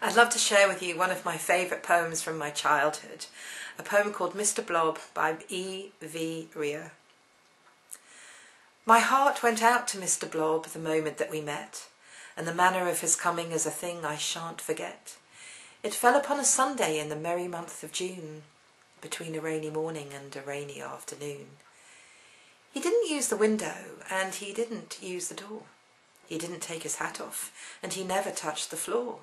I'd love to share with you one of my favourite poems from my childhood, a poem called Mr Blob by E V Rieu. My heart went out to Mr Blob the moment that we met, and the manner of his coming is a thing I shan't forget. It fell upon a Sunday in the merry month of June, between a rainy morning and a rainy afternoon. He didn't use the window, and he didn't use the door. He didn't take his hat off, and he never touched the floor.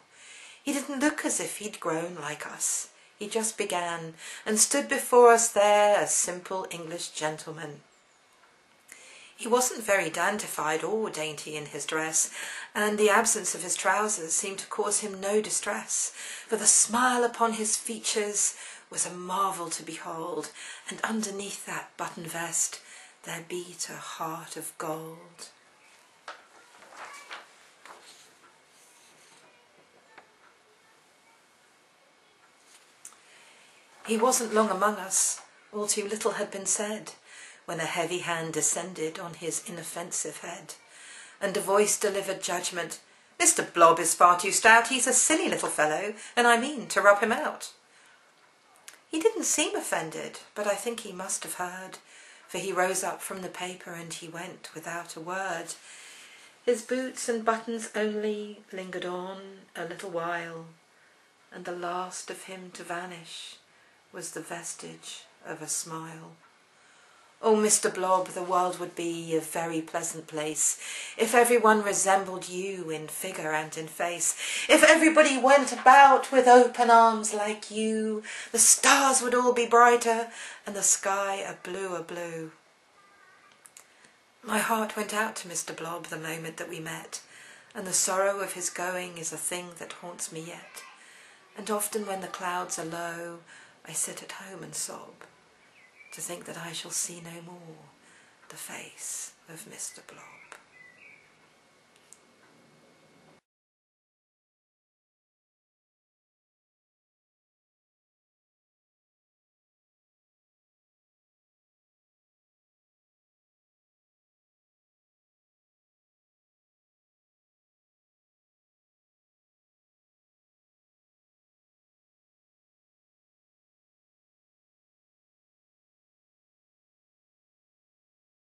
He didn't look as if he'd grown like us. He just began, and stood before us there, a simple English gentleman. He wasn't very dandified or dainty in his dress, and the absence of his trousers seemed to cause him no distress, for the smile upon his features was a marvel to behold, and underneath that button vest there beat a heart of gold. He wasn't long among us, all too little had been said, when a heavy hand descended on his inoffensive head, and a voice delivered judgment. "Mr Blob is far too stout, he's a silly little fellow, and I mean to rub him out." He didn't seem offended, but I think he must have heard, for he rose up from the paper and he went without a word. His boots and buttons only lingered on a little while, and the last of him to vanish was the vestige of a smile. Oh, Mr Blob, the world would be a very pleasant place if everyone resembled you in figure and in face. If everybody went about with open arms like you, the stars would all be brighter and the sky a bluer blue. My heart went out to Mr Blob the moment that we met, and the sorrow of his going is a thing that haunts me yet. And often when the clouds are low, I sit at home and sob, to think that I shall see no more the face of Mr Blob.